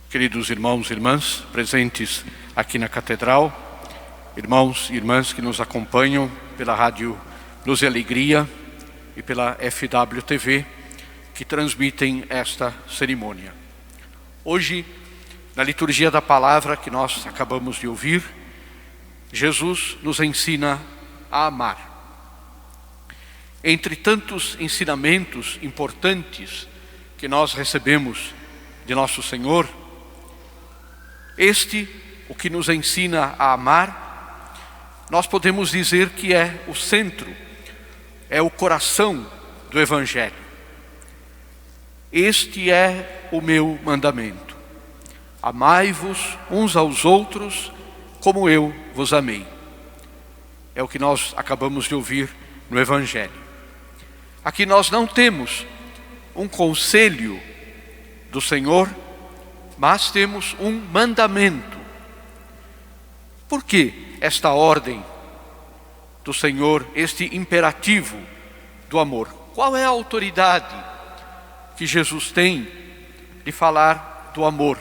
Queridos irmãos e irmãs presentes aqui na Catedral, irmãos e irmãs que nos acompanham pela Rádio Luz e Alegria e pela FWTV, que transmitem esta cerimônia. Hoje, na liturgia da palavra que nós acabamos de ouvir, Jesus nos ensina a amar. Entre tantos ensinamentos importantes que nós recebemos de nosso Senhor, o que nos ensina a amar, nós podemos dizer que é o centro, é o coração do Evangelho. Este é o meu mandamento: amai-vos uns aos outros como eu vos amei. É o que nós acabamos de ouvir no Evangelho. Aqui nós não temos um conselho do Senhor, mas temos um mandamento. Por que esta ordem do Senhor, este imperativo do amor? Qual é a autoridade que Jesus tem de falar do amor?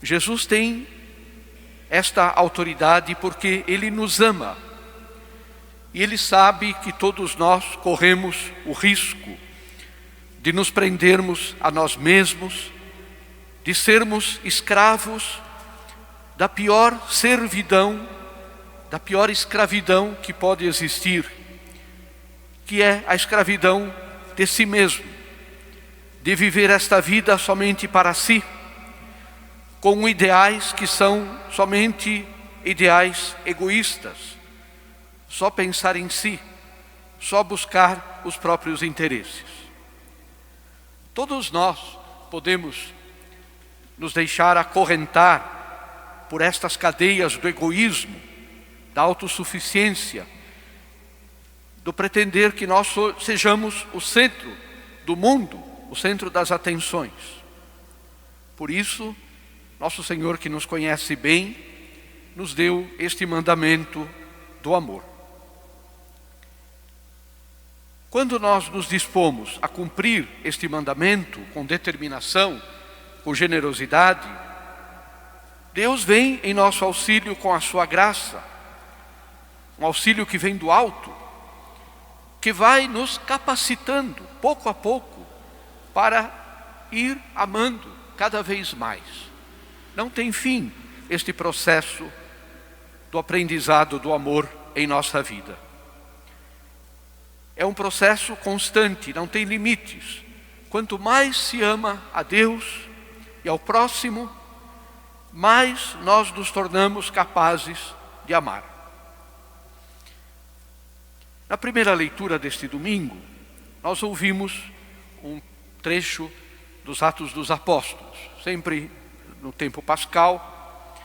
Jesus tem esta autoridade porque Ele nos ama. E Ele sabe que todos nós corremos o risco de nos prendermos a nós mesmos, de sermos escravos da pior servidão, da pior escravidão que pode existir, que é a escravidão de si mesmo, de viver esta vida somente para si, com ideais que são somente ideais egoístas, só pensar em si, só buscar os próprios interesses. Todos nós podemos nos deixar acorrentar por estas cadeias do egoísmo, da autossuficiência, do pretender que nós sejamos o centro do mundo, o centro das atenções. Por isso, nosso Senhor, que nos conhece bem, nos deu este mandamento do amor. Quando nós nos dispomos a cumprir este mandamento com determinação, com generosidade, Deus vem em nosso auxílio com a sua graça, um auxílio que vem do alto, que vai nos capacitando pouco a pouco para ir amando cada vez mais. Não tem fim este processo do aprendizado do amor em nossa vida. É um processo constante, não tem limites. Quanto mais se ama a Deus e ao próximo, mais nós nos tornamos capazes de amar. Na primeira leitura deste domingo, nós ouvimos um trecho dos Atos dos Apóstolos. Sempre no tempo pascal,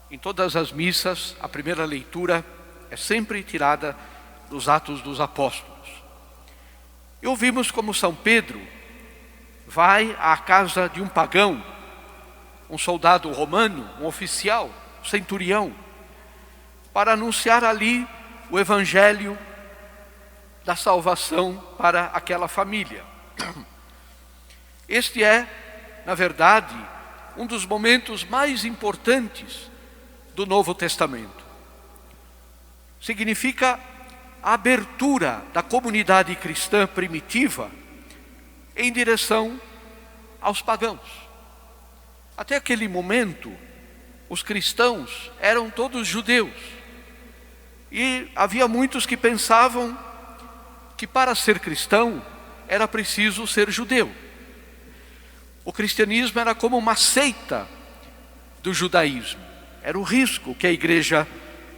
em todas as missas, a primeira leitura é sempre tirada dos Atos dos Apóstolos. E ouvimos como São Pedro vai à casa de um pagão, um soldado romano, um oficial, um centurião, para anunciar ali o evangelho da salvação para aquela família. Este é, na verdade, um dos momentos mais importantes do Novo Testamento. Significa a abertura da comunidade cristã primitiva em direção aos pagãos. Até aquele momento, os cristãos eram todos judeus. E havia muitos que pensavam que para ser cristão era preciso ser judeu. O cristianismo era como uma seita do judaísmo. Era o risco que a igreja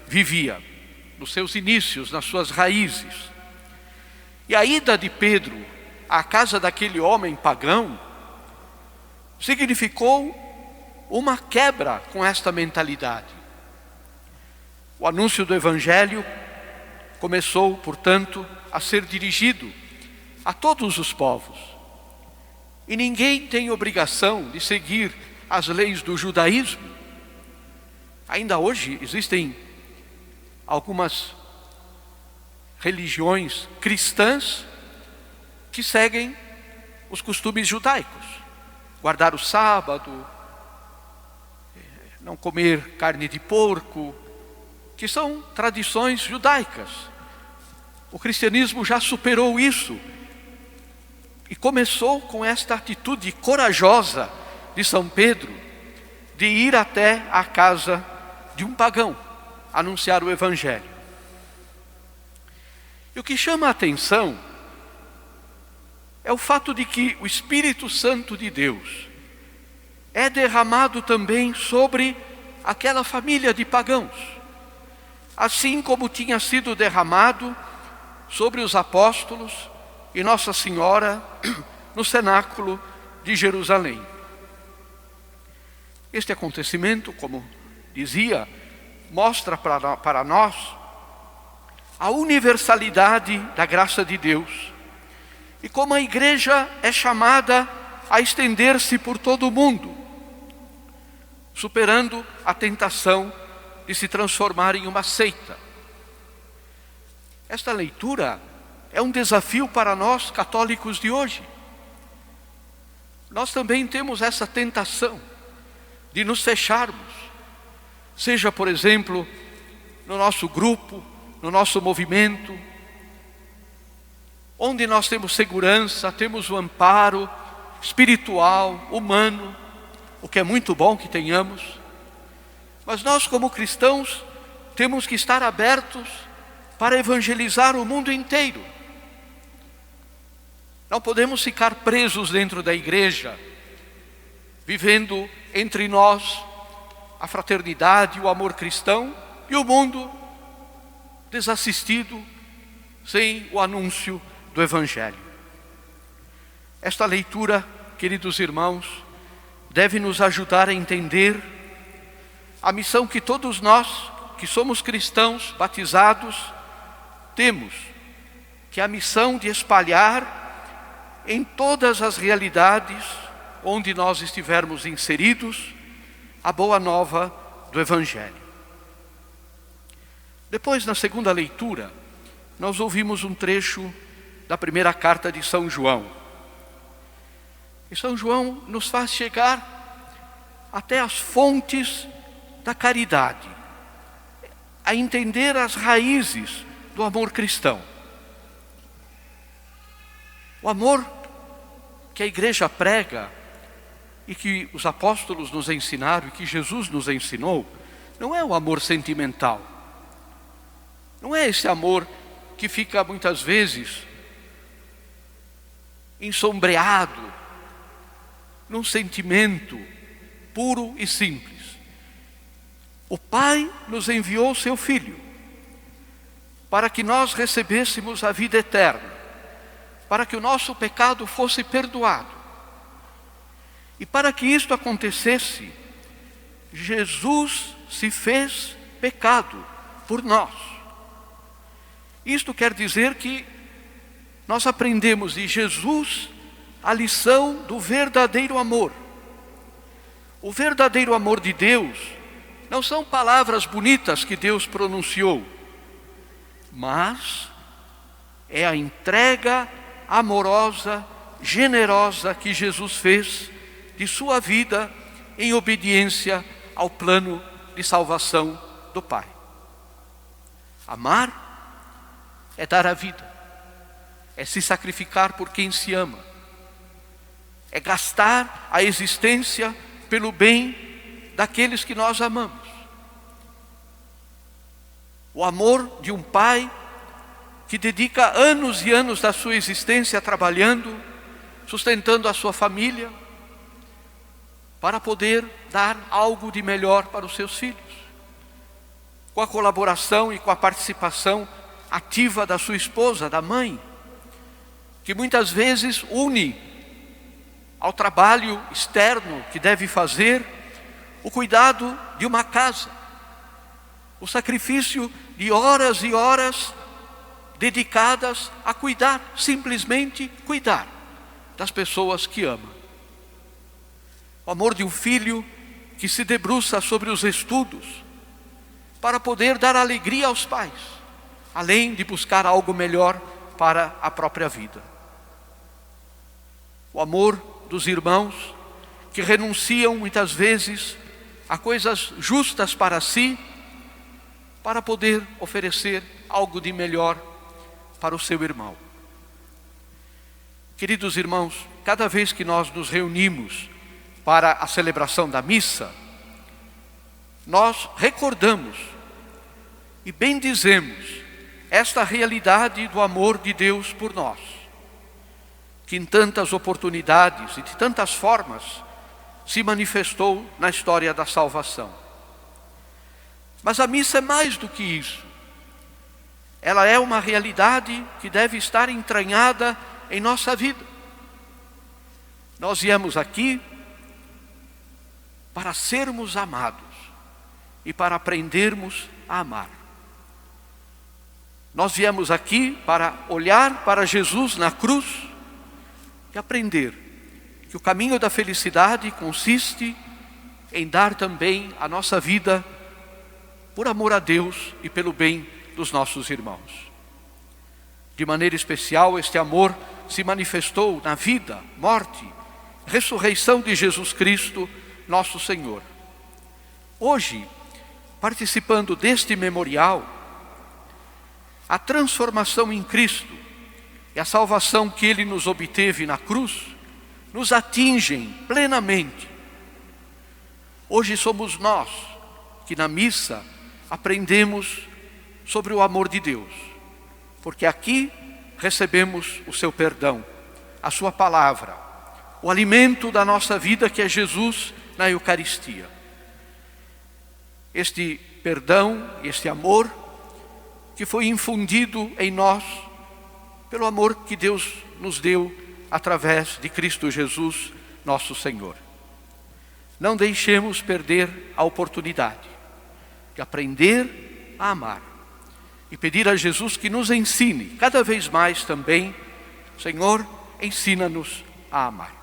vivia nos seus inícios, nas suas raízes. E a ida de Pedro à casa daquele homem pagão significou uma quebra com esta mentalidade. O anúncio do Evangelho começou, portanto, a ser dirigido a todos os povos. E ninguém tem obrigação de seguir as leis do judaísmo. Ainda hoje existem algumas religiões cristãs que seguem os costumes judaicos. guardar o sábado, não comer carne de porco, que são tradições judaicas. O cristianismo já superou isso e começou com esta atitude corajosa de São Pedro, de ir até a casa de um pagão, anunciar o Evangelho. E o que chama a atenção é o fato de que o Espírito Santo de Deus é derramado também sobre aquela família de pagãos, assim como tinha sido derramado sobre os apóstolos e Nossa Senhora no cenáculo de Jerusalém. Este acontecimento, como dizia, mostra para nós a universalidade da graça de Deus e como a igreja é chamada a estender-se por todo o mundo, superando a tentação de se transformar em uma seita. Esta leitura é um desafio para nós católicos de hoje. Nós também temos essa tentação de nos fecharmos, seja, por exemplo, no nosso grupo, no nosso movimento, onde nós temos segurança, temos o amparo espiritual, humano, o que é muito bom que tenhamos, mas nós como cristãos temos que estar abertos para evangelizar o mundo inteiro. Não podemos ficar presos dentro da igreja, vivendo entre nós a fraternidade, o amor cristão e o mundo desassistido, sem o anúncio do Evangelho. Esta leitura, queridos irmãos, deve nos ajudar a entender a missão que todos nós, que somos cristãos batizados, temos, que é a missão de espalhar em todas as realidades onde nós estivermos inseridos a boa nova do Evangelho. Depois, na segunda leitura, nós ouvimos um trecho da primeira carta de São João. E São João nos faz chegar até as fontes da caridade, a entender as raízes do amor cristão. O amor que a igreja prega e que os apóstolos nos ensinaram e que Jesus nos ensinou, não é o amor sentimental. Não é esse amor que fica muitas vezes ensombreado num sentimento puro e simples. O Pai nos enviou o seu Filho para que nós recebêssemos a vida eterna, para que o nosso pecado fosse perdoado. E para que isto acontecesse, Jesus se fez pecado por nós. Isto quer dizer que nós aprendemos de Jesus a lição do verdadeiro amor. O verdadeiro amor de Deus não são palavras bonitas que Deus pronunciou, mas é a entrega amorosa, generosa que Jesus fez de sua vida em obediência ao plano de salvação do Pai. Amar é dar a vida, é se sacrificar por quem se ama, é gastar a existência pelo bem daqueles que nós amamos. O amor de um pai que dedica anos e anos da sua existência trabalhando, sustentando a sua família, para poder dar algo de melhor para os seus filhos, com a colaboração e com a participação ativa da sua esposa, da mãe, que muitas vezes une ao trabalho externo que deve fazer o cuidado de uma casa, o sacrifício de horas e horas dedicadas a cuidar, simplesmente cuidar das pessoas que ama. O amor de um filho que se debruça sobre os estudos para poder dar alegria aos pais, além de buscar algo melhor para a própria vida. O amor dos irmãos que renunciam muitas vezes a coisas justas para si, para poder oferecer algo de melhor para o seu irmão. Queridos irmãos, cada vez que nós nos reunimos para a celebração da missa, nós recordamos e bendizemos esta realidade do amor de Deus por nós, que em tantas oportunidades e de tantas formas se manifestou na história da salvação. Mas a missa é mais do que isso. Ela é uma realidade que deve estar entranhada em nossa vida. Nós viemos aqui para sermos amados e para aprendermos a amar. Nós viemos aqui para olhar para Jesus na cruz e aprender que o caminho da felicidade consiste em dar também a nossa vida por amor a Deus e pelo bem dos nossos irmãos. De maneira especial, este amor se manifestou na vida, morte, ressurreição de Jesus Cristo, nosso Senhor. Hoje, participando deste memorial, a transformação em Cristo e a salvação que Ele nos obteve na cruz, nos atingem plenamente. Hoje somos nós que na missa aprendemos sobre o amor de Deus, porque aqui recebemos o seu perdão, a sua palavra, o alimento da nossa vida que é Jesus na Eucaristia. Este perdão, este amor que foi infundido em nós pelo amor que Deus nos deu através de Cristo Jesus, nosso Senhor. Não deixemos perder a oportunidade de aprender a amar e pedir a Jesus que nos ensine cada vez mais também, Senhor, ensina-nos a amar.